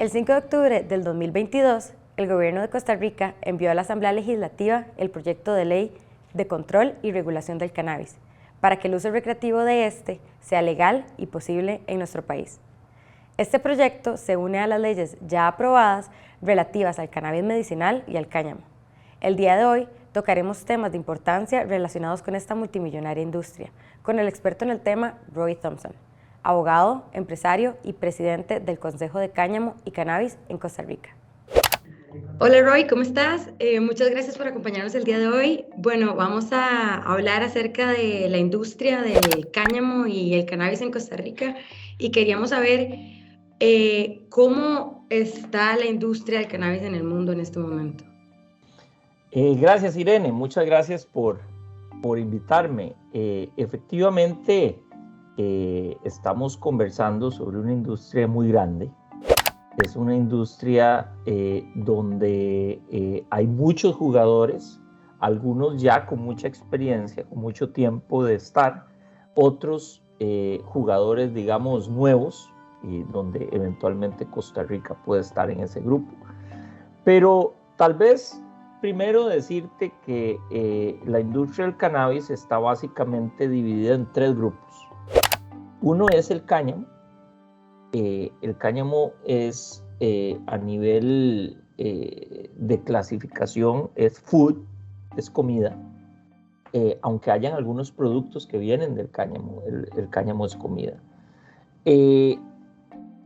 El 5 de octubre del 2022, el Gobierno de Costa Rica envió a la Asamblea Legislativa el proyecto de ley de control y regulación del cannabis, para que el uso recreativo de este sea legal y posible en nuestro país. Este proyecto se une a las leyes ya aprobadas relativas al cannabis medicinal y al cáñamo. El día de hoy tocaremos temas de importancia relacionados con esta multimillonaria industria, con el experto en el tema, Roy Thompson, abogado, empresario y presidente del Consejo de Cáñamo y Cannabis en Costa Rica. Hola Roy, ¿cómo estás? Muchas gracias por acompañarnos el día de hoy. Bueno, vamos a hablar acerca de la industria del cáñamo y el cannabis en Costa Rica y queríamos saber cómo está la industria del cannabis en el mundo en este momento. Gracias Irene, muchas gracias por invitarme. Efectivamente, estamos conversando sobre una industria muy grande. Es una industria donde hay muchos jugadores, algunos ya con mucha experiencia, con mucho tiempo de estar, otros jugadores, digamos, nuevos, y donde eventualmente Costa Rica puede estar en ese grupo. Pero tal vez primero decirte que la industria del cannabis está básicamente dividida en tres grupos. Uno es el cáñamo. El cáñamo es a nivel de clasificación, es food, es comida, aunque hayan algunos productos que vienen del cáñamo, el cáñamo es comida.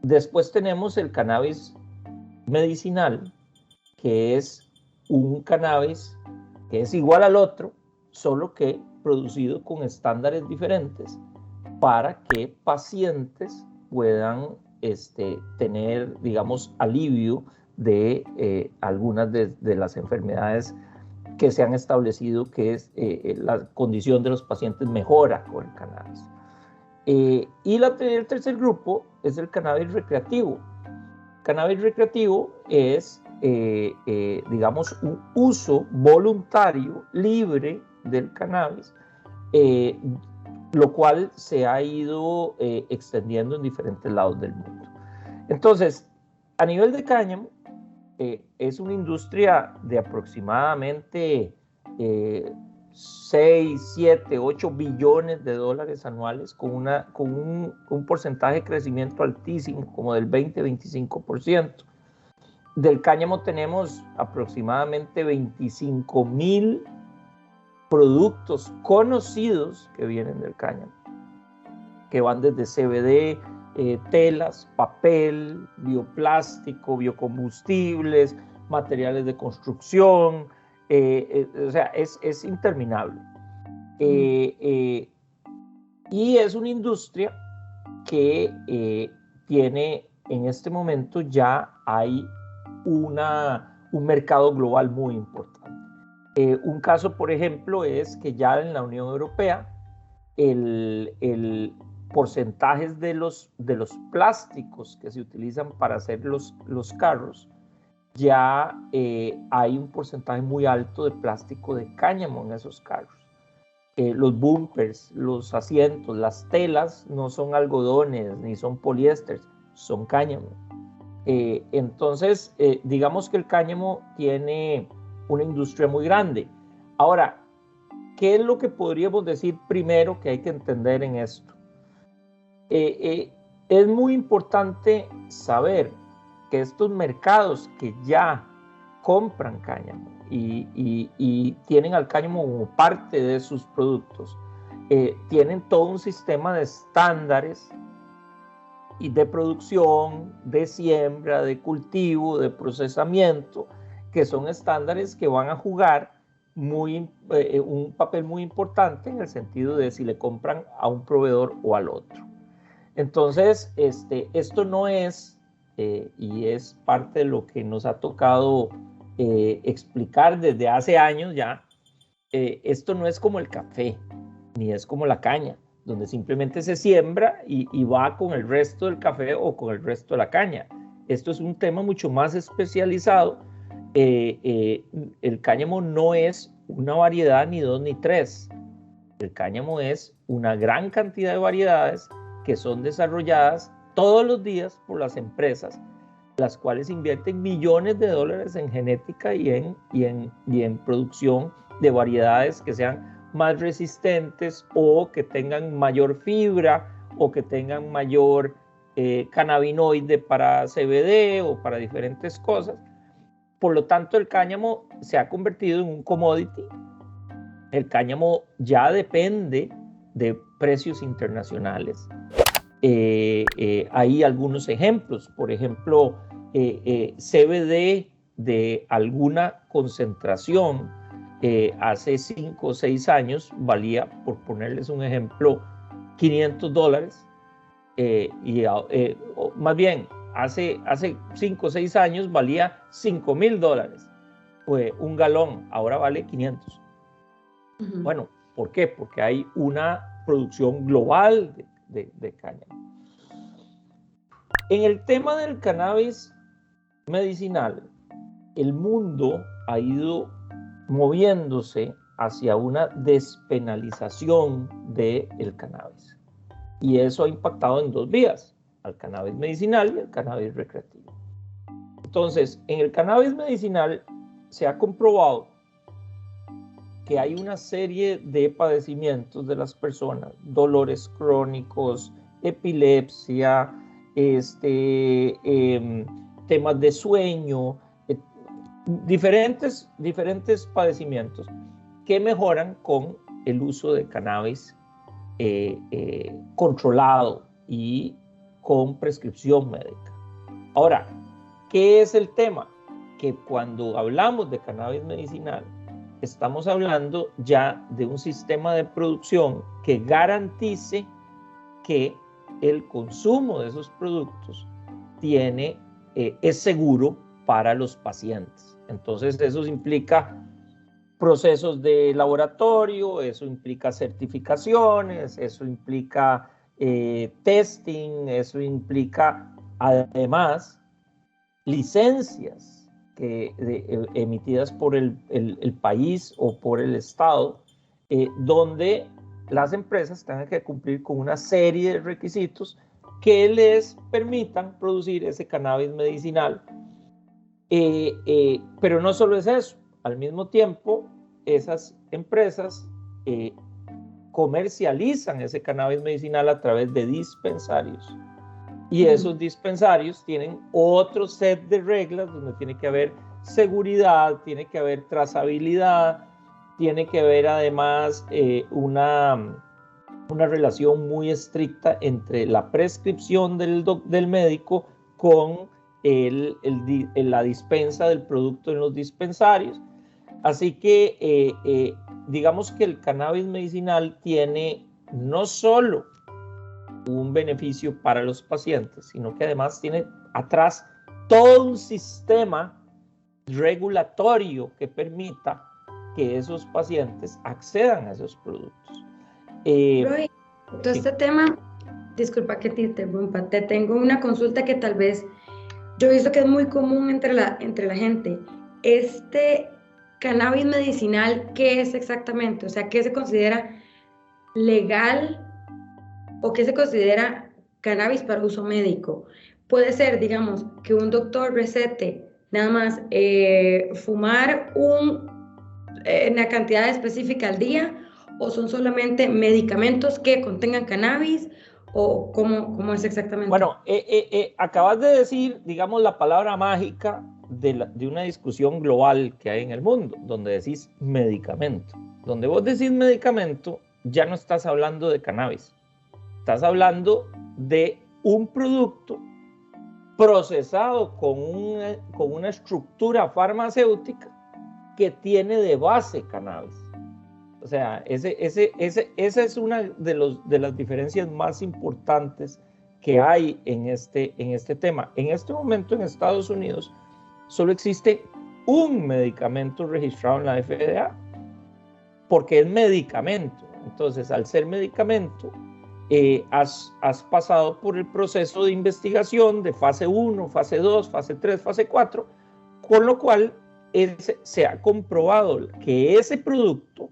Después tenemos el cannabis medicinal, que es un cannabis que es igual al otro, solo que producido con estándares diferentes para que pacientes puedan tener, digamos, alivio de algunas de las enfermedades que se han establecido que es la condición de los pacientes mejora con el cannabis. Y el tercer grupo es el cannabis recreativo. Cannabis recreativo es, digamos, un uso voluntario, libre del cannabis, lo cual se ha ido extendiendo en diferentes lados del mundo. Entonces, a nivel de cáñamo, es una industria de aproximadamente 6, 7, 8 billones de dólares anuales, con un porcentaje de crecimiento altísimo, como del 20-25%. Del cáñamo tenemos aproximadamente 25,000 productos conocidos que vienen del cáñamo, que van desde CBD, telas, papel, bioplástico, biocombustibles, materiales de construcción, o sea, es interminable. Y es una industria que tiene, en este momento ya hay un mercado global muy importante. Un caso, por ejemplo, es que ya en la Unión Europea el porcentajes de los plásticos que se utilizan para hacer los carros, ya hay un porcentaje muy alto de plástico de cáñamo en esos carros. Los bumpers, los asientos, las telas no son algodones ni son poliésteres, son cáñamo. Entonces, digamos que el cáñamo tiene una industria muy grande. Ahora, ¿qué es lo que podríamos decir primero que hay que entender en esto? Es muy importante saber que estos mercados que ya compran cáñamo y tienen al cáñamo como parte de sus productos, tienen todo un sistema de estándares y de producción, de siembra, de cultivo, de procesamiento, que son estándares que van a jugar un papel muy importante en el sentido de si le compran a un proveedor o al otro. Entonces, esto no es, y es parte de lo que nos ha tocado explicar desde hace años ya, esto no es como el café, ni es como la caña, donde simplemente se siembra y va con el resto del café o con el resto de la caña. Esto es un tema mucho más especializado. El cáñamo no es una variedad ni dos ni tres. El cáñamo es una gran cantidad de variedades que son desarrolladas todos los días por las empresas las cuales invierten millones de dólares en genética y en producción de variedades que sean más resistentes o que tengan mayor fibra o que tengan mayor cannabinoide para CBD o para diferentes cosas. Por lo tanto, el cáñamo se ha convertido en un commodity. El cáñamo ya depende de precios internacionales. Hay algunos ejemplos, por ejemplo, CBD de alguna concentración hace 5 o 6 años valía, por ponerles un ejemplo, $500, más bien hace 5 o 6 años valía $5,000 un galón, ahora vale 500. Bueno, ¿por qué? Porque hay una producción global de cáñamo. En el tema del cannabis medicinal, el mundo ha ido moviéndose hacia una despenalización del cannabis. Y eso ha impactado en 2 vías, al cannabis medicinal y al cannabis recreativo. Entonces, en el cannabis medicinal se ha comprobado que hay una serie de padecimientos de las personas, dolores crónicos, epilepsia, temas de sueño, diferentes padecimientos que mejoran con el uso de cannabis controlado y con prescripción médica. Ahora, ¿qué es el tema? Que cuando hablamos de cannabis medicinal, estamos hablando ya de un sistema de producción que garantice que el consumo de esos productos es seguro para los pacientes. Entonces, eso implica procesos de laboratorio, eso implica certificaciones, eso implica testing, eso implica además licencias emitidas por el país o por el Estado, donde las empresas tengan que cumplir con una serie de requisitos que les permitan producir ese cannabis medicinal. Pero no solo es eso, al mismo tiempo esas empresas comercializan ese cannabis medicinal a través de dispensarios. Y esos dispensarios tienen otro set de reglas donde tiene que haber seguridad, tiene que haber trazabilidad, tiene que haber además una relación muy estricta entre la prescripción del médico con la dispensa del producto en los dispensarios. Así que digamos que el cannabis medicinal tiene no solo un beneficio para los pacientes, sino que además tiene atrás todo un sistema regulatorio que permita que esos pacientes accedan a esos productos. Roy, todo este tema, disculpa que te interrumpa, te tengo una consulta que tal vez yo he visto que es muy común entre la gente. Este cannabis medicinal, ¿qué es exactamente? O sea, ¿qué se considera legal o qué se considera cannabis para uso médico? Puede ser, digamos, que un doctor recete nada más fumar una cantidad específica al día, o son solamente medicamentos que contengan cannabis, o cómo es exactamente. Bueno, acabas de decir, digamos, la palabra mágica de una discusión global que hay en el mundo, donde decís medicamento. Donde vos decís medicamento, ya no estás hablando de cannabis. Estás hablando de un producto procesado con una estructura farmacéutica que tiene de base cannabis. O sea, esa es una de las diferencias más importantes que hay en este tema. En este momento en Estados Unidos solo existe un medicamento registrado en la FDA, porque es medicamento. Entonces, al ser medicamento, has pasado por el proceso de investigación de fase 1, fase 2, fase 3, fase 4, con lo cual se ha comprobado que ese producto,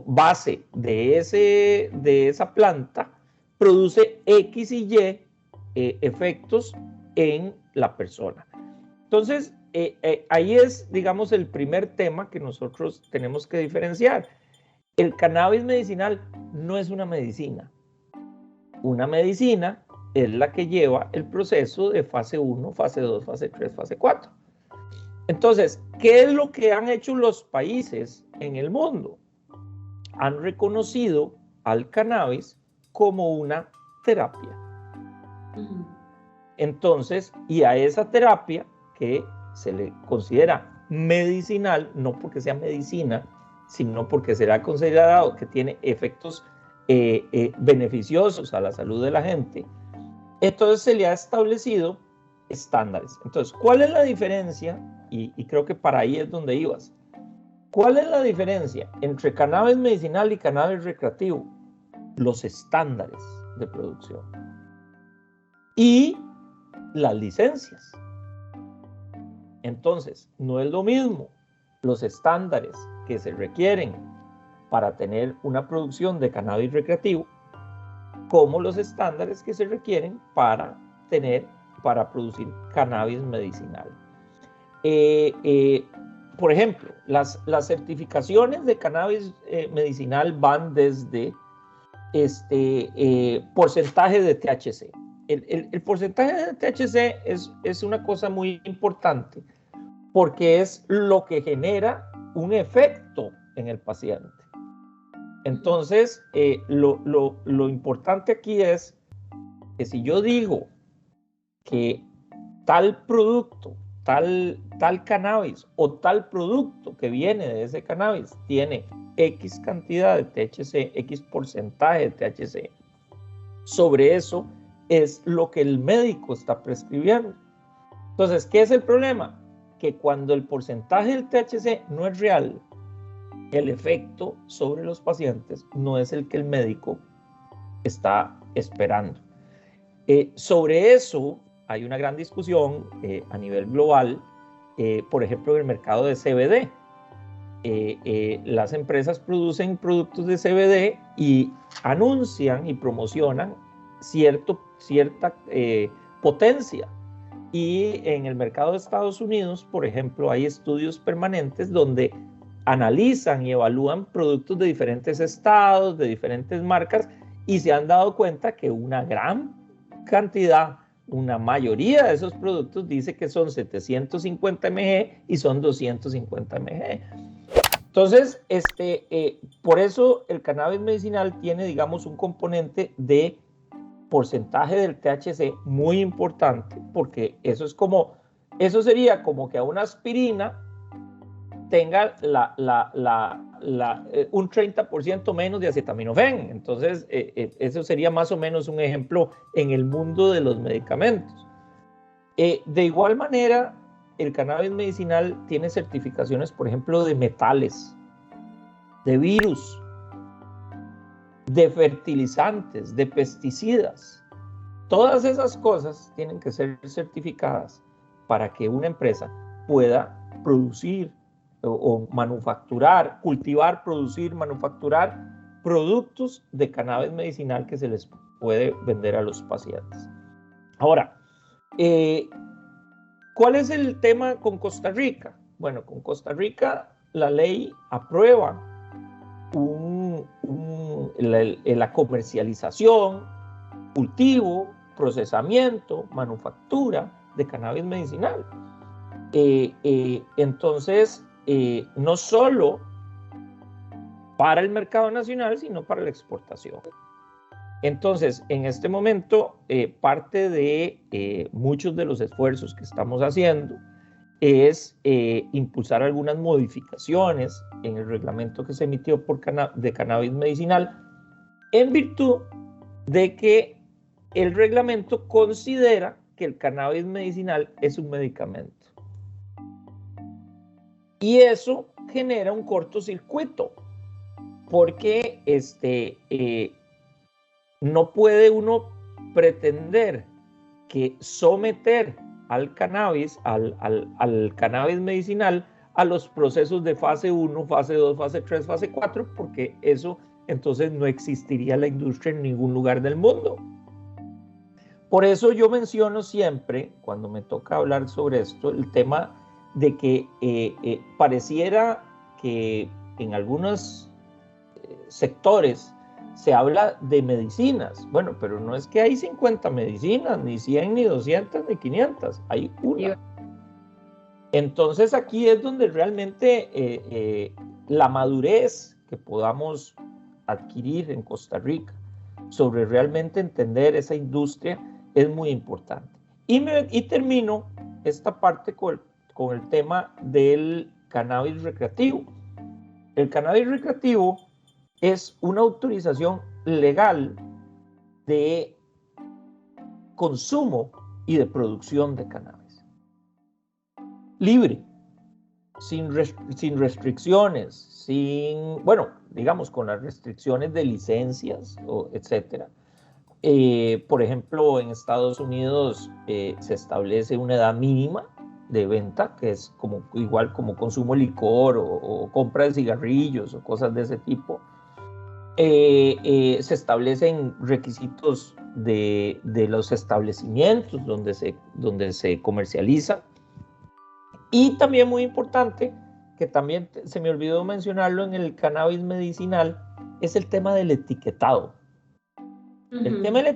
base de esa planta, produce X y Y efectos en la persona. Entonces, ahí es, digamos, el primer tema que nosotros tenemos que diferenciar. El cannabis medicinal no es una medicina. Una medicina es la que lleva el proceso de fase 1, fase 2, fase 3, fase 4. Entonces, ¿qué es lo que han hecho los países en el mundo? Han reconocido al cannabis como una terapia. Entonces, y a esa terapia que se le considera medicinal, no porque sea medicina, sino porque será considerado que tiene efectos beneficiosos a la salud de la gente, entonces se le ha establecido estándares. Entonces, ¿cuál es la diferencia? Y creo que para ahí es donde ibas. ¿Cuál es la diferencia entre cannabis medicinal y cannabis recreativo? Los estándares de producción y las licencias. Entonces, no es lo mismo los estándares que se requieren para tener una producción de cannabis recreativo como los estándares que se requieren para producir cannabis medicinal. Por ejemplo, las certificaciones de cannabis medicinal van desde porcentaje de THC. El porcentaje de THC es una cosa muy importante porque es lo que genera un efecto en el paciente. Entonces, lo importante aquí es que si yo digo que tal producto, tal cannabis o tal producto que viene de ese cannabis tiene X cantidad de THC, X porcentaje de THC, sobre eso es lo que el médico está prescribiendo. Entonces, ¿qué es el problema? Que cuando el porcentaje del THC no es real, el efecto sobre los pacientes no es el que el médico está esperando. Sobre eso hay una gran discusión a nivel global, por ejemplo, en el mercado de CBD. Las empresas producen productos de CBD y anuncian y promocionan cierta potencia. Y en el mercado de Estados Unidos, por ejemplo, hay estudios permanentes donde analizan y evalúan productos de diferentes estados, de diferentes marcas, y se han dado cuenta que una gran cantidad, una mayoría de esos productos dice que son 750 mg y son 250 mg. Entonces, por eso el cannabis medicinal tiene, digamos, un componente de porcentaje del THC muy importante, porque eso sería como que a una aspirina tenga un 30% menos de acetaminofén. Entonces, eso sería más o menos un ejemplo en el mundo de los medicamentos. De igual manera, el cannabis medicinal tiene certificaciones, por ejemplo, de metales, de virus, de fertilizantes, de pesticidas. Todas esas cosas tienen que ser certificadas para que una empresa pueda producir o manufacturar, cultivar, producir, manufacturar productos de cannabis medicinal que se les puede vender a los pacientes. Ahora, ¿cuál es el tema con Costa Rica? Bueno, con Costa Rica la ley aprueba la comercialización, cultivo, procesamiento, manufactura de cannabis medicinal. Entonces, no solo para el mercado nacional, sino para la exportación. Entonces, en este momento, parte de muchos de los esfuerzos que estamos haciendo es impulsar algunas modificaciones en el reglamento que se emitió de cannabis medicinal, en virtud de que el reglamento considera que el cannabis medicinal es un medicamento. Y eso genera un cortocircuito, porque no puede uno pretender que someter al cannabis medicinal a los procesos de fase 1, fase 2, fase 3, fase 4, porque eso entonces no existiría la industria en ningún lugar del mundo. Por eso yo menciono siempre, cuando me toca hablar sobre esto, el tema de que pareciera que en algunos sectores se habla de medicinas. Bueno, pero no es que hay 50 medicinas, ni 100, ni 200, ni 500. Hay una. Entonces aquí es donde realmente la madurez que podamos adquirir en Costa Rica sobre realmente entender esa industria es muy importante. Y termino esta parte con el tema del cannabis recreativo. El cannabis recreativo es una autorización legal de consumo y de producción de cannabis. Libre, sin restricciones, bueno, digamos, con las restricciones de licencias, etcétera. Por ejemplo, en Estados Unidos se establece una edad mínima de venta, que es igual como consumo de licor o compra de cigarrillos o cosas de ese tipo. Se establecen requisitos de los establecimientos donde se comercializa. Y también muy importante, que también se me olvidó mencionarlo en el cannabis medicinal, es el tema del etiquetado. El tema del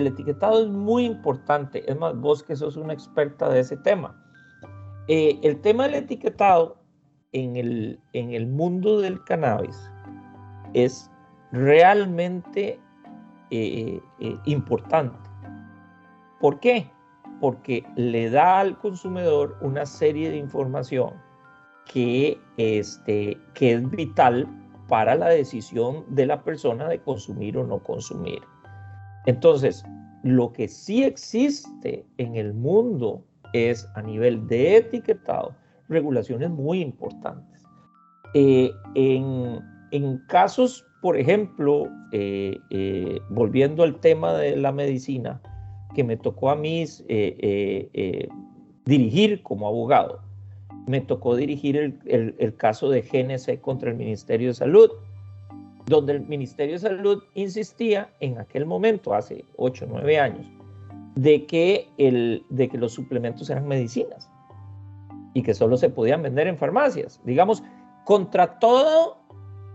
etiquetado es muy importante. Es más, vos que sos una experta de ese tema. El tema del etiquetado en el mundo del cannabis es realmente importante. ¿Por qué? Porque le da al consumidor una serie de información que es vital para la decisión de la persona de consumir o no consumir. Entonces, lo que sí existe en el mundo es, a nivel de etiquetado, regulaciones muy importantes. En casos, por ejemplo, volviendo al tema de la medicina, que me tocó a mí dirigir como abogado, me tocó dirigir el caso de GNC contra el Ministerio de Salud, donde el Ministerio de Salud insistía en aquel momento, hace 8 o 9 años, de que los suplementos eran medicinas y que solo se podían vender en farmacias, digamos, contra todo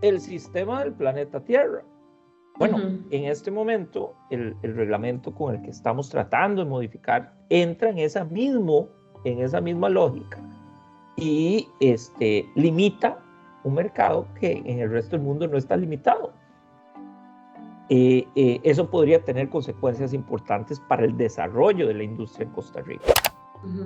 el sistema del planeta Tierra. Bueno, en este momento el reglamento con el que estamos tratando de modificar entra en esa misma lógica y limita un mercado que en el resto del mundo no está limitado. Eso podría tener consecuencias importantes para el desarrollo de la industria en Costa Rica.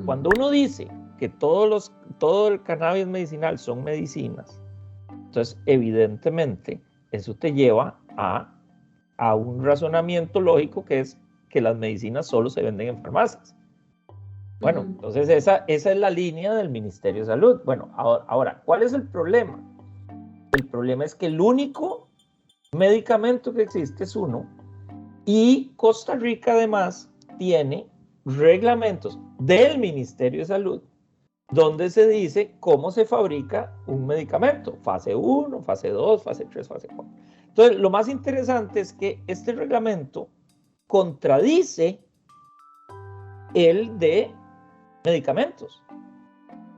Cuando uno dice que todo el cannabis medicinal son medicinas, entonces evidentemente eso te lleva a un razonamiento lógico, que es que las medicinas solo se venden en farmacias. Bueno, entonces esa es la línea del Ministerio de Salud. Bueno, ahora, ¿cuál es el problema? El problema es que el único medicamento que existe es uno, y Costa Rica además tiene reglamentos del Ministerio de Salud donde se dice cómo se fabrica un medicamento, fase 1, fase 2, fase 3, fase 4. Entonces, lo más interesante es que este reglamento contradice el de medicamentos.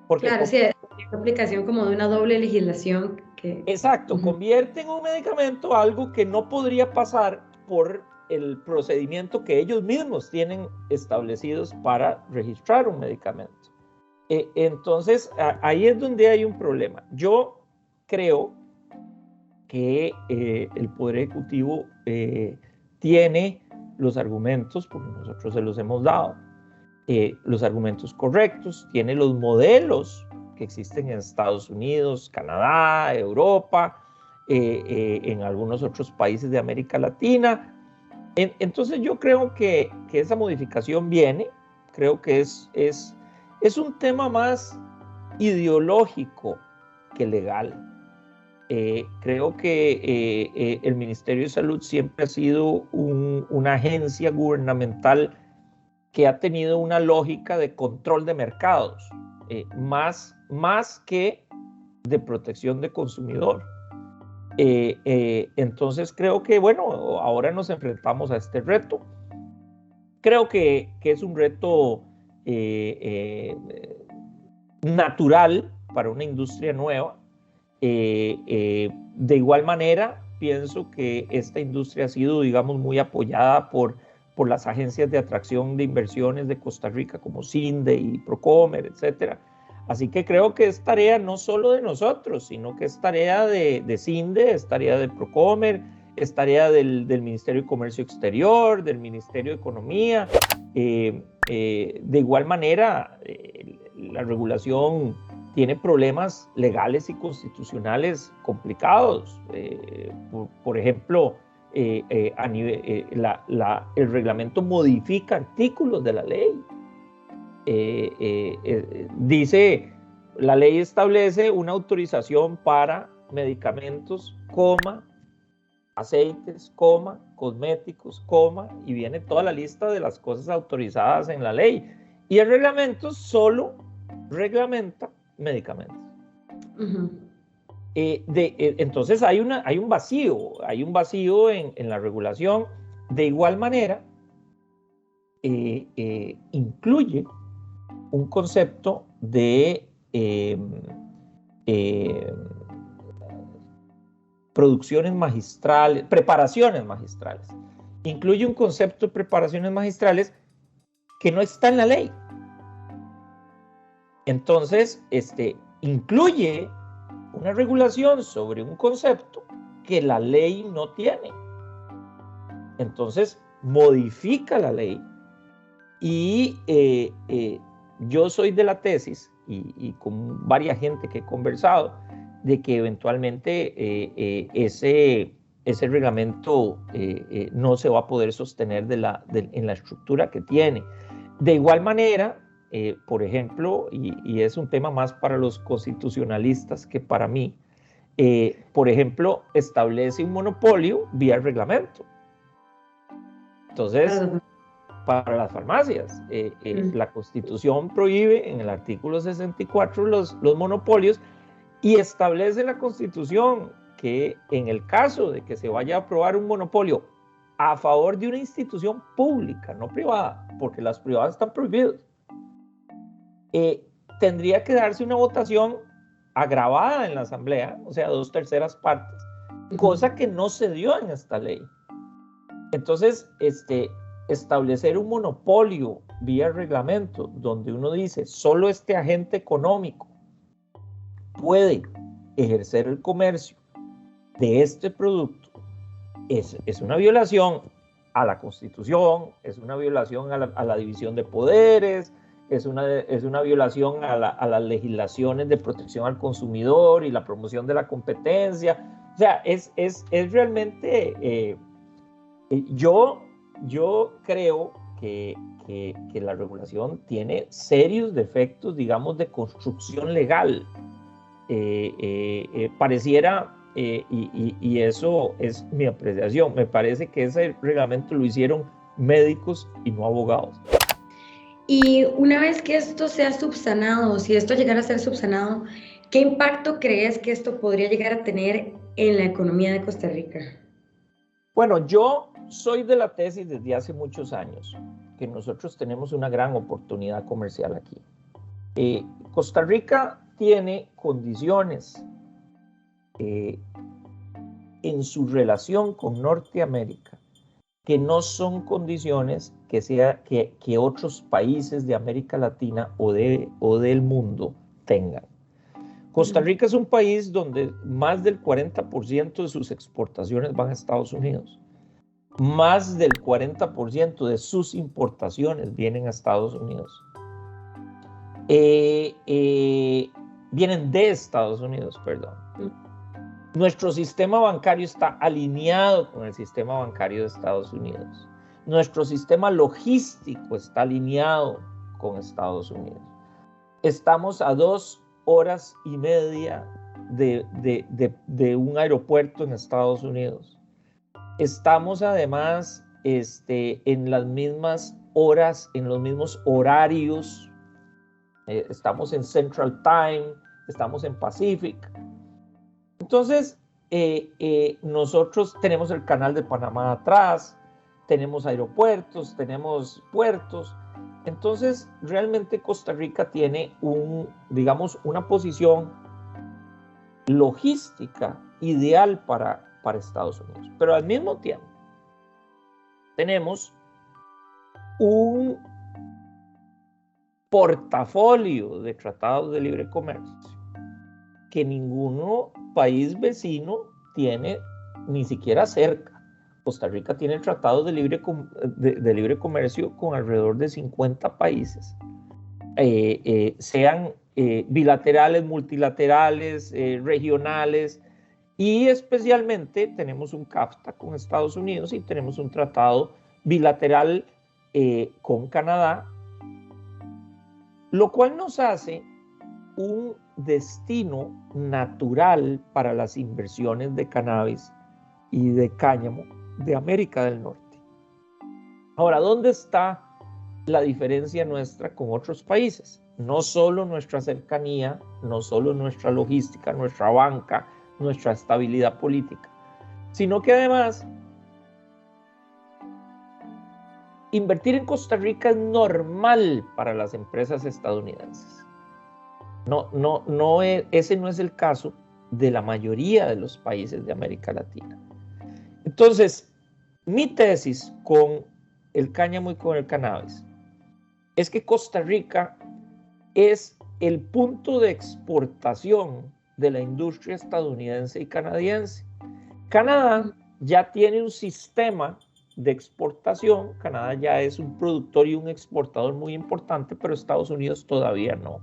Porque claro, sí, es una aplicación como de una doble legislación. Exacto, convierte en un medicamento algo que no podría pasar por el procedimiento que ellos mismos tienen establecidos para registrar un medicamento. Entonces, ahí es donde hay un problema. Yo creo que el Poder Ejecutivo tiene los argumentos, porque nosotros se los hemos dado, los argumentos correctos, tiene los modelos que existen en Estados Unidos, Canadá, Europa, en algunos otros países de América Latina. Entonces yo creo que esa modificación viene, creo que es un tema más ideológico que legal. Creo que el Ministerio de Salud siempre ha sido una agencia gubernamental que ha tenido una lógica de control de mercados, más que de protección de consumidor. Entonces creo que, bueno, ahora nos enfrentamos a este reto. creo que es un reto natural para una industria nueva. De igual manera, pienso que esta industria ha sido, digamos, muy apoyada por las agencias de atracción de inversiones de Costa Rica, como CINDE y Procomer, etcétera. Así que creo que es tarea no solo de nosotros, sino que es tarea de CINDE, es tarea de Procomer, es tarea del Ministerio de Comercio Exterior, del Ministerio de Economía. De igual manera, la regulación tiene problemas legales y constitucionales complicados. Por ejemplo, el reglamento modifica artículos de la ley. Dice, la ley establece una autorización para medicamentos, aceites, cosméticos, y viene toda la lista de las cosas autorizadas en la ley. Y el reglamento solo reglamenta medicamentos. Entonces hay un vacío en la regulación. De igual manera, incluye un concepto de producciones magistrales, preparaciones magistrales. Incluye un concepto de preparaciones magistrales que no está en la ley. Entonces, incluye una regulación sobre un concepto que la ley no tiene. Entonces, modifica la ley. Y yo soy de la tesis, y con varias gente que he conversado, de que eventualmente ese reglamento no se va a poder sostener en la estructura que tiene. De igual manera, por ejemplo, y es un tema más para los constitucionalistas que para mí, por ejemplo, establece un monopolio vía reglamento. Entonces, para las farmacias, la Constitución prohíbe en el artículo 64 los monopolios, y establece la Constitución que en el caso de que se vaya a aprobar un monopolio a favor de una institución pública, no privada, porque las privadas están prohibidas, tendría que darse una votación agravada en la Asamblea, o sea, 2/3 partes, cosa que no se dio en esta ley. Entonces, establecer un monopolio vía reglamento, donde uno dice, solo este agente económico puede ejercer el comercio de este producto, es una violación a la Constitución, es una violación a la división de poderes, es una violación a las legislaciones de protección al consumidor y la promoción de la competencia. O sea, es realmente, yo creo que la regulación tiene serios defectos, digamos, de construcción legal. Pareciera, y eso es mi apreciación, me parece que ese reglamento lo hicieron médicos y no abogados. Y una vez que esto sea subsanado, si esto llegara a ser subsanado, ¿qué impacto crees que esto podría llegar a tener en la economía de Costa Rica? Bueno, yo soy de la tesis desde hace muchos años que nosotros tenemos una gran oportunidad comercial aquí. Costa Rica tiene condiciones en su relación con Norteamérica que no son condiciones que otros países de América Latina o del mundo tengan. Costa Rica es un país donde más del 40% de sus exportaciones van a Estados Unidos. Más del 40% de sus importaciones vienen a Estados Unidos. Vienen de Estados Unidos, perdón. Nuestro sistema bancario está alineado con el sistema bancario de Estados Unidos. Nuestro sistema logístico está alineado con Estados Unidos. Estamos a 2 horas y media de un aeropuerto en Estados Unidos. Estamos además en las mismas horas, en los mismos horarios. Estamos en Central Time, estamos en Pacific. Entonces, nosotros tenemos el canal de Panamá atrás, tenemos aeropuertos, tenemos puertos. Entonces, realmente Costa Rica tiene digamos, una posición logística ideal para Estados Unidos. Pero al mismo tiempo, tenemos un portafolio de tratados de libre comercio que ningún país vecino tiene ni siquiera cerca. Costa Rica tiene tratados de libre comercio con alrededor de 50 países, sean bilaterales, multilaterales, regionales, y especialmente tenemos un CAFTA con Estados Unidos y tenemos un tratado bilateral con Canadá, lo cual nos hace un destino natural para las inversiones de cannabis y de cáñamo de América del Norte. Ahora, ¿dónde está la diferencia nuestra con otros países? No solo nuestra cercanía, no solo nuestra logística, nuestra banca, nuestra estabilidad política, sino que además invertir en Costa Rica es normal para las empresas estadounidenses. Ese no es el caso de la mayoría de los países de América Latina. Entonces, mi tesis con el cáñamo y con el cannabis es que Costa Rica es el punto de exportación de la industria estadounidense y canadiense. Canadá ya tiene un sistema de exportación. Canadá ya es un productor y un exportador muy importante, pero Estados Unidos todavía no.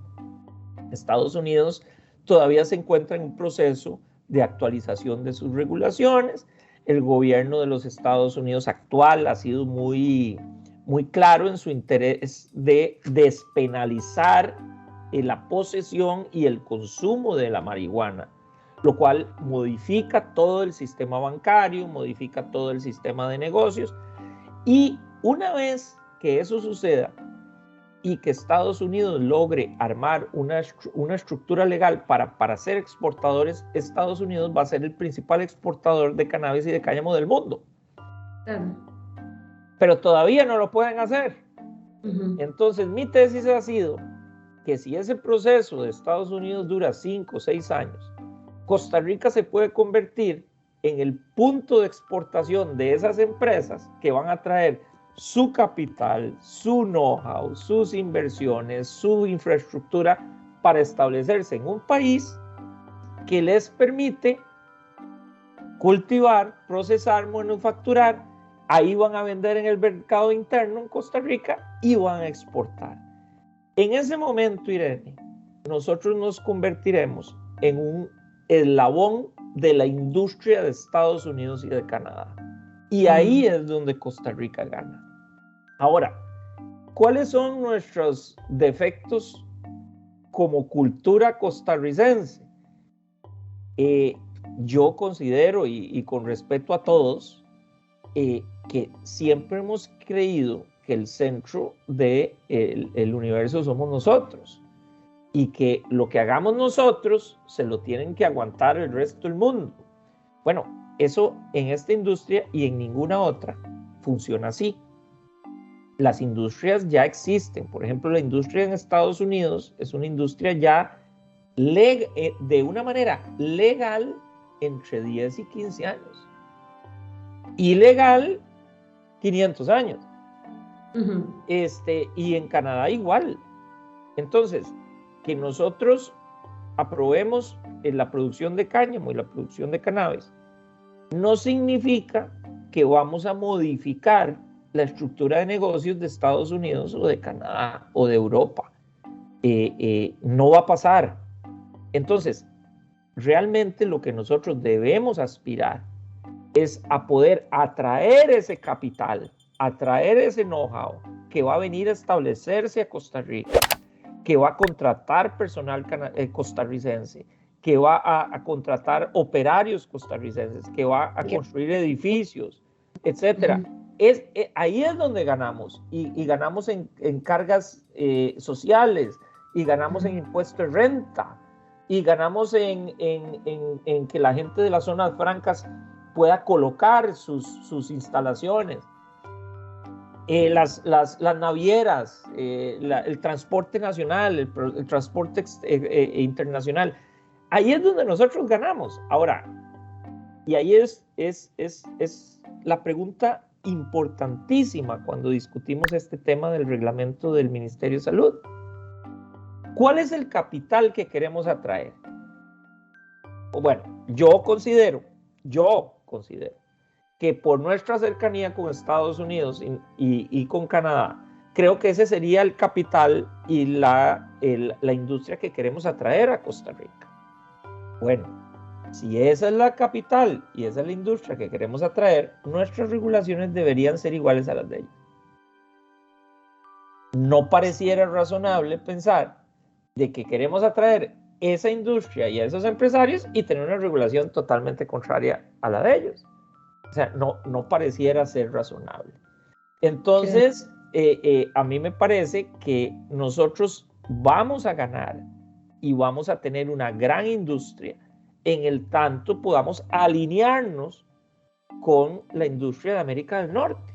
Estados Unidos todavía se encuentra en un proceso de actualización de sus regulaciones. El gobierno de los Estados Unidos actual ha sido muy claro en su interés de despenalizar la posesión y el consumo de la marihuana, lo cual modifica todo el sistema bancario, modifica todo el sistema de negocios. Y una vez que eso suceda y que Estados Unidos logre armar una estructura legal para ser exportadores, Estados Unidos va a ser el principal exportador de cannabis y de cáñamo del mundo. Pero todavía no lo pueden hacer. Entonces, mi tesis ha sido que si ese proceso de Estados Unidos dura 5 o 6 años, Costa Rica se puede convertir en el punto de exportación de esas empresas que van a traer su capital, su know-how, sus inversiones, su infraestructura para establecerse en un país que les permite cultivar, procesar, manufacturar. Ahí van a vender en el mercado interno en Costa Rica y van a exportar. En ese momento, Irene, nosotros nos convertiremos en un eslabón de la industria de Estados Unidos y de Canadá. Y ahí es donde Costa Rica gana. Ahora, ¿cuáles son nuestros defectos como cultura costarricense? Yo considero, y con respeto a todos, que siempre hemos creído que el centro del universo somos nosotros y que lo que hagamos nosotros se lo tienen que aguantar el resto del mundo. Bueno, eso en esta industria y en ninguna otra funciona así. Las industrias ya existen. Por ejemplo, la industria en Estados Unidos es una industria ya de una manera legal entre 10 y 15 años. Ilegal, 500 años. Y en Canadá igual. Entonces, que nosotros aprobemos la producción de cáñamo y la producción de cannabis no significa que vamos a modificar la estructura de negocios de Estados Unidos o de Canadá o de Europa. No va a pasar. Entonces, realmente lo que nosotros debemos aspirar es a poder atraer ese capital, atraer ese know-how que va a venir a establecerse a Costa Rica, que va a contratar personal costarricense, que va a contratar operarios costarricenses, que va a construir edificios, etcétera. Ahí es donde ganamos, y ganamos en cargas sociales, y ganamos en impuestos de renta, y ganamos en que la gente de las zonas francas pueda colocar sus instalaciones. las navieras, el transporte nacional, el transporte internacional. Ahí es donde nosotros ganamos. Ahora, y ahí es la pregunta importantísima cuando discutimos este tema del reglamento del Ministerio de Salud. ¿Cuál es el capital que queremos atraer? Bueno, yo considero que por nuestra cercanía con Estados Unidos y con Canadá, creo que ese sería el capital y la industria que queremos atraer a Costa Rica. Bueno, si esa es la capital y esa es la industria que queremos atraer, nuestras regulaciones deberían ser iguales a las de ellos. No pareciera razonable pensar de que queremos atraer esa industria y a esos empresarios y tener una regulación totalmente contraria a la de ellos. O sea, no pareciera ser razonable. Entonces, a mí me parece que nosotros vamos a ganar y vamos a tener una gran industria en el tanto podamos alinearnos con la industria de América del Norte.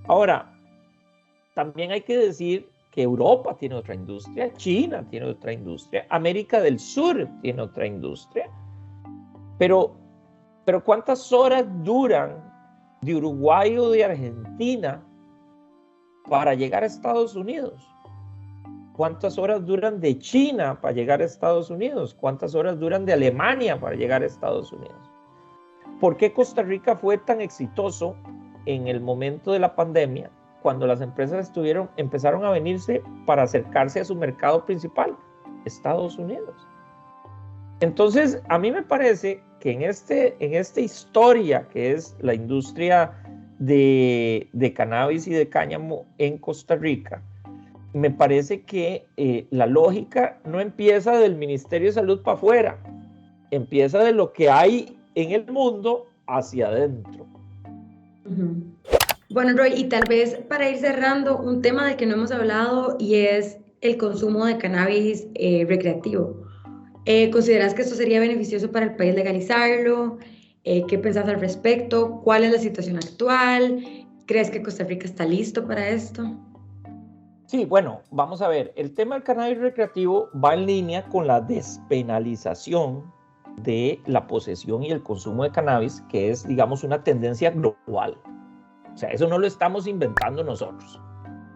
Ahora, también hay que decir que Europa tiene otra industria, China tiene otra industria, América del Sur tiene otra industria, pero ¿cuántas horas duran de Uruguay o de Argentina para llegar a Estados Unidos? ¿Cuántas horas duran de China para llegar a Estados Unidos? ¿Cuántas horas duran de Alemania para llegar a Estados Unidos? ¿Por qué Costa Rica fue tan exitoso en el momento de la pandemia cuando las empresas empezaron a venirse para acercarse a su mercado principal, Estados Unidos? Entonces, a mí me parece que en esta historia que es la industria de cannabis y de cáñamo en Costa Rica, me parece que la lógica no empieza del Ministerio de Salud para afuera, empieza de lo que hay en el mundo hacia adentro. Bueno, Roy, y tal vez para ir cerrando, un tema del que no hemos hablado y es el consumo de cannabis recreativo. ¿Consideras que esto sería beneficioso para el país legalizarlo? ¿Qué pensás al respecto? ¿Cuál es la situación actual? ¿Crees que Costa Rica está listo para esto? Sí, bueno, vamos a ver. El tema del cannabis recreativo va en línea con la despenalización de la posesión y el consumo de cannabis, que es, digamos, una tendencia global. O sea, eso no lo estamos inventando nosotros.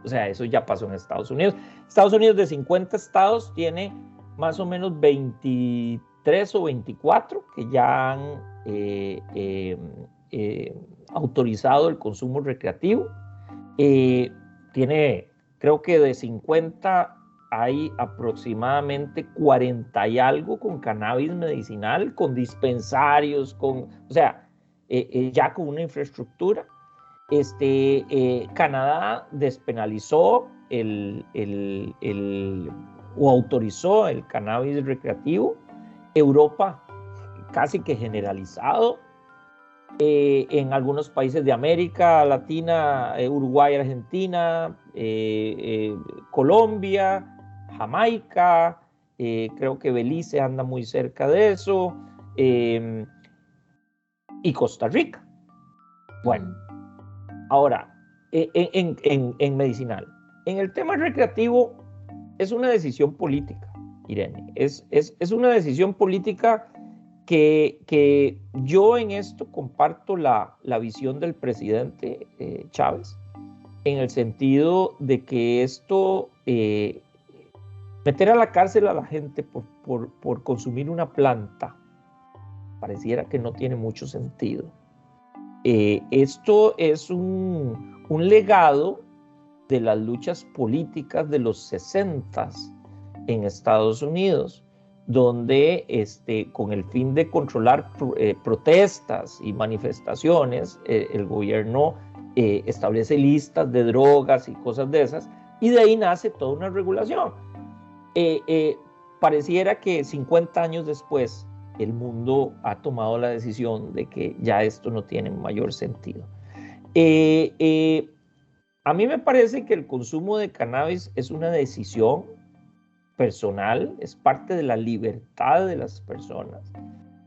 O sea, eso ya pasó en Estados Unidos. Estados Unidos, de 50 estados, tiene más o menos 23 o 24 que ya han autorizado el consumo recreativo. Creo que de 50 hay aproximadamente 40 y algo con cannabis medicinal, con dispensarios, ya con una infraestructura. Canadá despenalizó o autorizó el cannabis recreativo. Europa casi que generalizado. En algunos países de América Latina, Uruguay, Argentina, Colombia, Jamaica, creo que Belice anda muy cerca de eso, y Costa Rica. Bueno, ahora, en medicinal. En el tema recreativo es una decisión política, Irene. Es una decisión política que yo en esto comparto la visión del presidente Chávez, en el sentido de que esto, meter a la cárcel a la gente por consumir una planta, pareciera que no tiene mucho sentido. Esto es un legado de las luchas políticas de los 60s en Estados Unidos, donde con el fin de controlar protestas y manifestaciones, el gobierno establece listas de drogas y cosas de esas, y de ahí nace toda una regulación. Pareciera que 50 años después el mundo ha tomado la decisión de que ya esto no tiene mayor sentido. A mí me parece que el consumo de cannabis es una decisión personal, es parte de la libertad de las personas.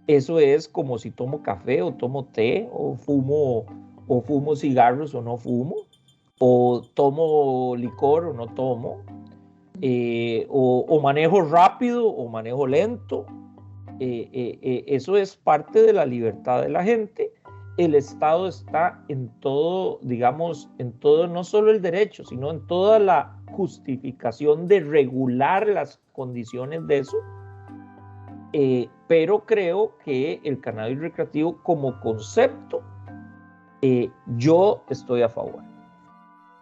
Eso es como si tomo café o tomo té o fumo cigarros o no fumo. o tomo licor o no tomo, o manejo rápido o manejo lento. Eso es parte de la libertad de la gente. El Estado está en todo, digamos, en todo, no solo el derecho, sino en toda la justificación de regular las condiciones de eso. Pero creo que el cannabis recreativo como concepto, yo estoy a favor.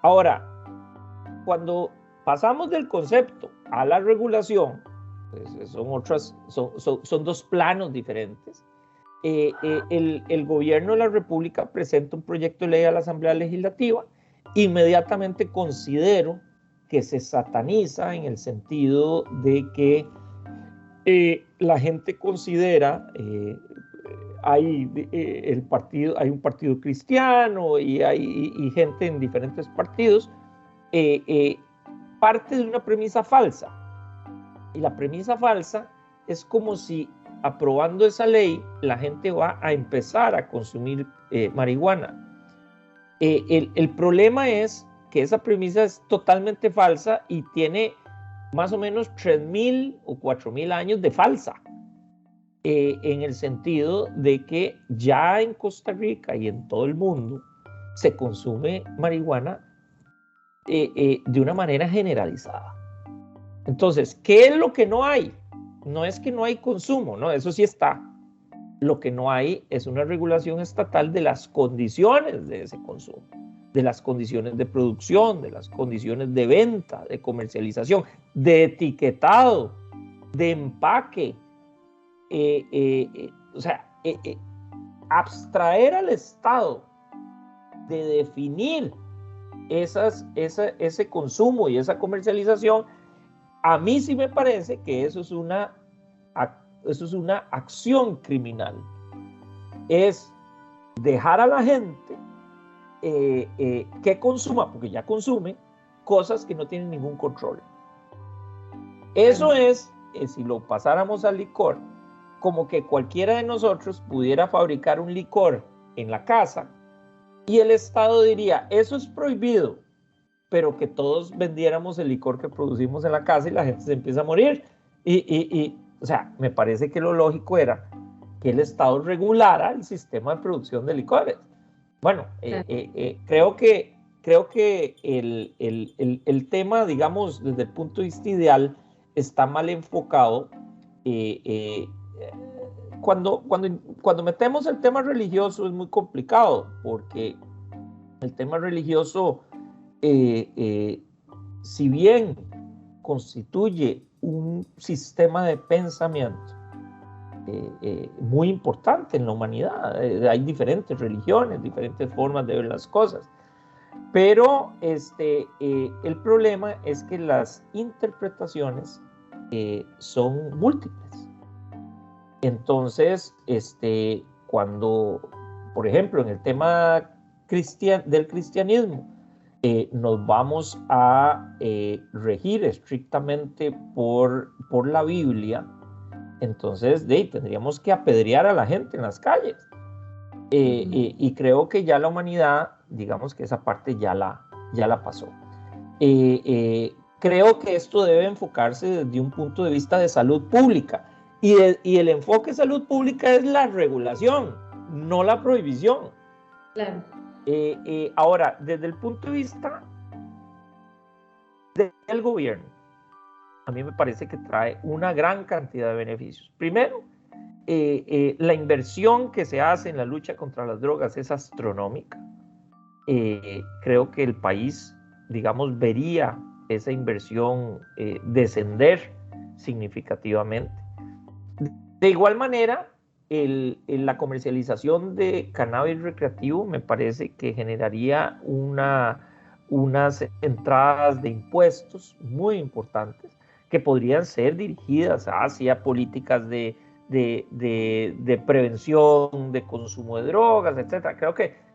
Ahora, cuando pasamos del concepto a la regulación, pues son dos planos diferentes. El gobierno de la República presenta un proyecto de ley a la Asamblea Legislativa. Inmediatamente considero que se sataniza en el sentido de que la gente considera hay un partido cristiano y hay gente en diferentes partidos, parte de una premisa falsa. Y la premisa falsa es como si aprobando esa ley la gente va a empezar a consumir marihuana. El problema es que esa premisa es totalmente falsa y tiene más o menos 3.000 o 4.000 años de falsa, en el sentido de que ya en Costa Rica y en todo el mundo se consume marihuana de una manera generalizada. Entonces, ¿qué es lo que no hay? No es que no hay consumo, no, eso sí está. Lo que no hay es una regulación estatal de las condiciones de ese consumo, de las condiciones de producción, de las condiciones de venta, de comercialización, de etiquetado, de empaque. O sea, abstraer al Estado de definir ese consumo y esa comercialización, a mí sí me parece que eso es una acción criminal. Es dejar a la gente que consuma, porque ya consume, cosas que no tienen ningún control. Eso es, si lo pasáramos al licor, como que cualquiera de nosotros pudiera fabricar un licor en la casa y el Estado diría, eso es prohibido, pero que todos vendiéramos el licor que producimos en la casa y la gente se empieza a morir. O sea, me parece que lo lógico era que el Estado regulara el sistema de producción de licores. Bueno, creo que el tema, digamos, desde el punto de vista ideal, está mal enfocado. Cuando metemos el tema religioso es muy complicado, porque el tema religioso, si bien constituye un sistema de pensamiento muy importante en la humanidad, hay diferentes religiones, diferentes formas de ver las cosas, pero el problema es que las interpretaciones son múltiples. Entonces, cuando, por ejemplo, en el tema del cristianismo, nos vamos a regir estrictamente por la Biblia, entonces tendríamos que apedrear a la gente en las calles. Y creo que ya la humanidad, digamos que esa parte ya la pasó. Creo que esto debe enfocarse desde un punto de vista de salud pública. Y el enfoque de salud pública es la regulación, no la prohibición. Claro. Ahora, desde el punto de vista del gobierno, a mí me parece que trae una gran cantidad de beneficios. Primero, la inversión que se hace en la lucha contra las drogas es astronómica. Creo que el país, digamos, vería esa inversión descender significativamente. De igual manera, la comercialización de cannabis recreativo me parece que generaría unas entradas de impuestos muy importantes que podrían ser dirigidas hacia políticas de prevención de consumo de drogas, etc.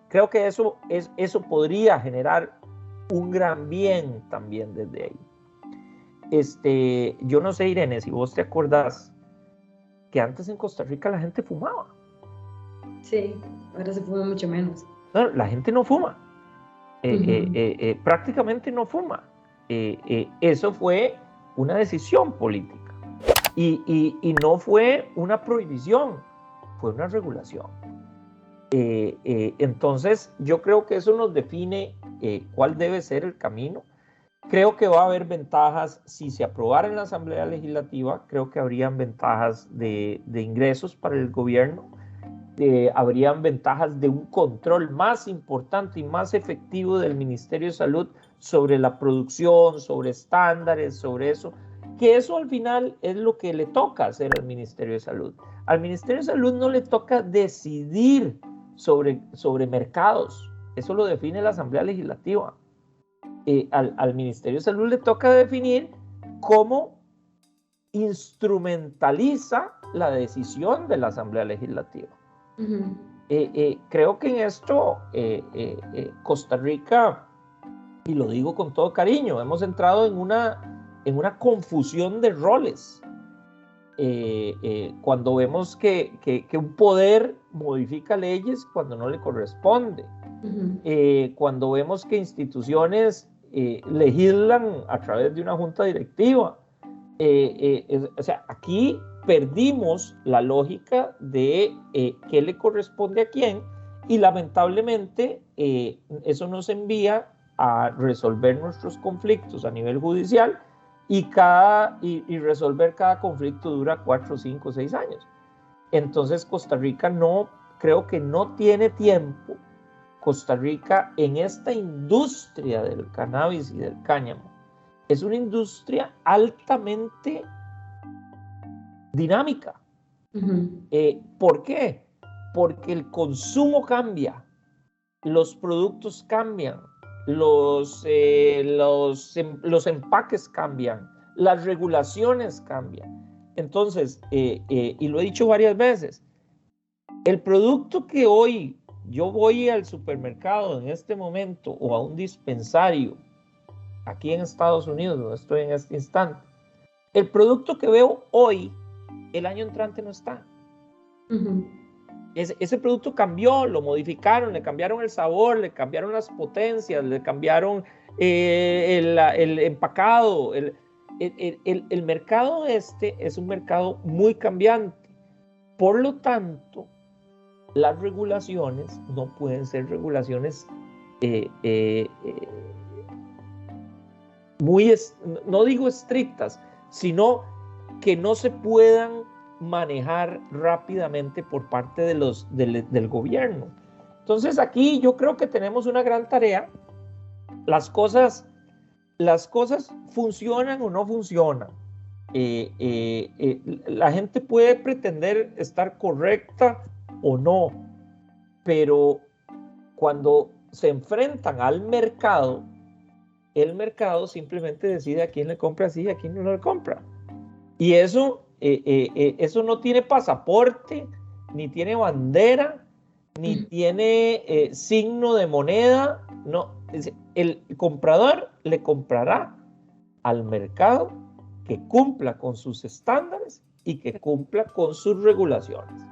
Creo que eso podría generar un gran bien también desde ahí. Yo no sé, Irene, si vos te acordás que antes en Costa Rica la gente fumaba. Sí, ahora se fuma mucho menos. No, la gente no fuma. prácticamente no fuma. Eso fue una decisión política y no fue una prohibición, fue una regulación. Entonces yo creo que eso nos define cuál debe ser el camino. Creo que va a haber ventajas si se aprobara en la Asamblea Legislativa. Creo que habrían ventajas de ingresos para el gobierno. Habrían ventajas de un control más importante y más efectivo del Ministerio de Salud sobre la producción, sobre estándares, sobre eso, que eso al final es lo que le toca hacer al Ministerio de Salud. Al Ministerio de Salud no le toca decidir sobre mercados, eso lo define la Asamblea Legislativa. Al Ministerio de Salud le toca definir cómo instrumentaliza la decisión de la Asamblea Legislativa. Creo que en esto Costa Rica, y lo digo con todo cariño, hemos entrado en una confusión de roles. Cuando vemos que un poder modifica leyes cuando no le corresponde, cuando vemos que instituciones legislan a través de una junta directiva. O sea, aquí perdimos la lógica de qué le corresponde a quién, y lamentablemente eso nos envía a resolver nuestros conflictos a nivel judicial, y resolver cada conflicto dura 4, 5, 6 años. Entonces Costa Rica creo que no tiene tiempo. Costa Rica, en esta industria del cannabis y del cáñamo, es una industria altamente dinámica. ¿Por qué? Porque el consumo cambia, los productos cambian, los empaques cambian, las regulaciones cambian. Entonces, y lo he dicho varias veces, el producto que hoy yo voy al supermercado en este momento, o a un dispensario aquí en Estados Unidos, donde estoy en este instante, el producto que veo hoy, el año entrante no está. Ese producto cambió, lo modificaron, le cambiaron el sabor, le cambiaron las potencias, le cambiaron el empacado. El mercado es un mercado muy cambiante. Por lo tanto, las regulaciones no pueden ser regulaciones no digo estrictas, sino que no se puedan manejar rápidamente por parte del gobierno. Entonces aquí yo creo que tenemos una gran tarea. Las cosas funcionan o no funcionan. La gente puede pretender estar correcta o no, pero cuando se enfrentan al mercado, el mercado simplemente decide a quién le compra sí y a quién no le compra. Y eso no tiene pasaporte, ni tiene bandera, ni tiene signo de moneda. No, el comprador le comprará al mercado que cumpla con sus estándares y que cumpla con sus regulaciones.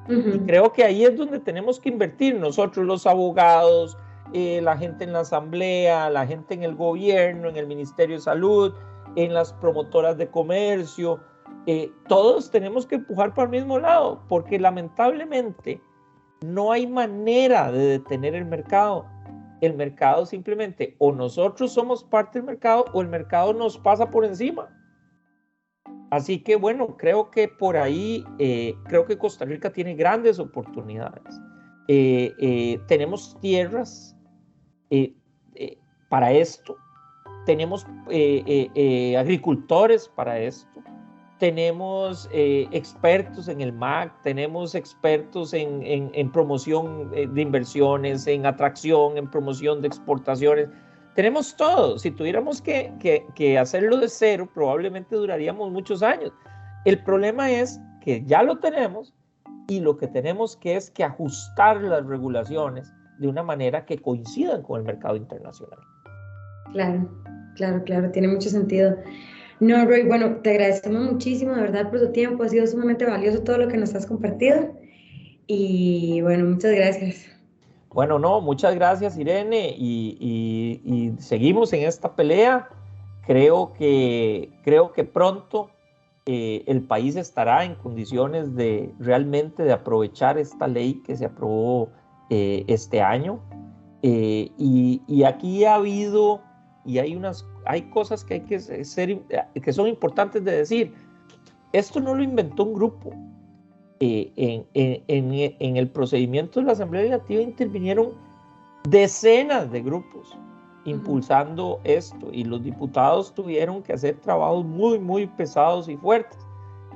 Y creo que ahí es donde tenemos que invertir nosotros, los abogados, la gente en la asamblea, la gente en el gobierno, en el Ministerio de Salud, en las promotoras de comercio. Todos tenemos que empujar para el mismo lado, porque lamentablemente no hay manera de detener el mercado. El mercado simplemente, o nosotros somos parte del mercado, o el mercado nos pasa por encima. Así que bueno, creo que por ahí, creo que Costa Rica tiene grandes oportunidades. Tenemos tierras para esto, tenemos agricultores para esto, tenemos expertos en el MAC, tenemos expertos en promoción de inversiones, en atracción, en promoción de exportaciones. Tenemos todo. Si tuviéramos que hacerlo de cero, probablemente duraríamos muchos años. El problema es que ya lo tenemos, y lo que tenemos es que ajustar las regulaciones de una manera que coincidan con el mercado internacional. Claro, tiene mucho sentido. No, Roy, bueno, te agradecemos muchísimo, de verdad, por tu tiempo. Ha sido sumamente valioso todo lo que nos has compartido. Y bueno, muchas gracias. Bueno, no, muchas gracias, Irene, y seguimos en esta pelea. Creo que pronto el país estará en condiciones de realmente de aprovechar esta ley que se aprobó este año. Y aquí ha habido, y hay cosas que hay que son importantes de decir. Esto no lo inventó un grupo. En el procedimiento de la Asamblea Legislativa intervinieron decenas de grupos impulsando esto, y los diputados tuvieron que hacer trabajos muy, muy pesados y fuertes.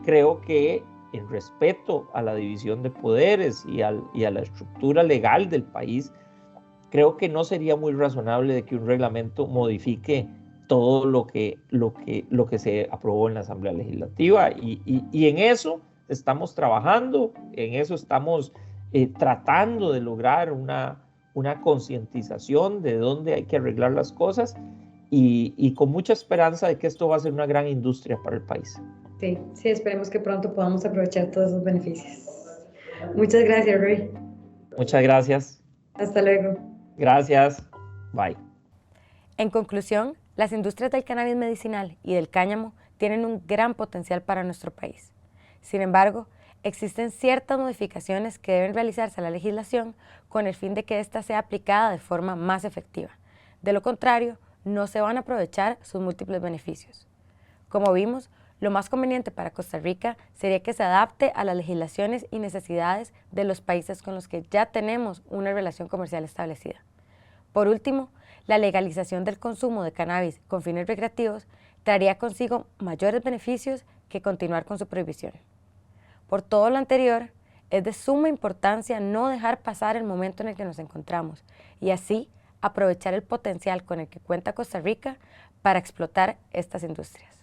Creo que en respeto a la división de poderes y a la estructura legal del país, creo que no sería muy razonable de que un reglamento modifique todo lo que se aprobó en la Asamblea Legislativa, y en eso estamos trabajando, en eso estamos tratando de lograr una concientización de dónde hay que arreglar las cosas, y con mucha esperanza de que esto va a ser una gran industria para el país. Sí, sí, esperemos que pronto podamos aprovechar todos esos beneficios. Muchas gracias, Roy. Muchas gracias. Hasta luego. Gracias. Bye. En conclusión, las industrias del cannabis medicinal y del cáñamo tienen un gran potencial para nuestro país. Sin embargo, existen ciertas modificaciones que deben realizarse a la legislación con el fin de que ésta sea aplicada de forma más efectiva. De lo contrario, no se van a aprovechar sus múltiples beneficios. Como vimos, lo más conveniente para Costa Rica sería que se adapte a las legislaciones y necesidades de los países con los que ya tenemos una relación comercial establecida. Por último, la legalización del consumo de cannabis con fines recreativos traería consigo mayores beneficios que continuar con su prohibición. Por todo lo anterior, es de suma importancia no dejar pasar el momento en el que nos encontramos y así aprovechar el potencial con el que cuenta Costa Rica para explotar estas industrias.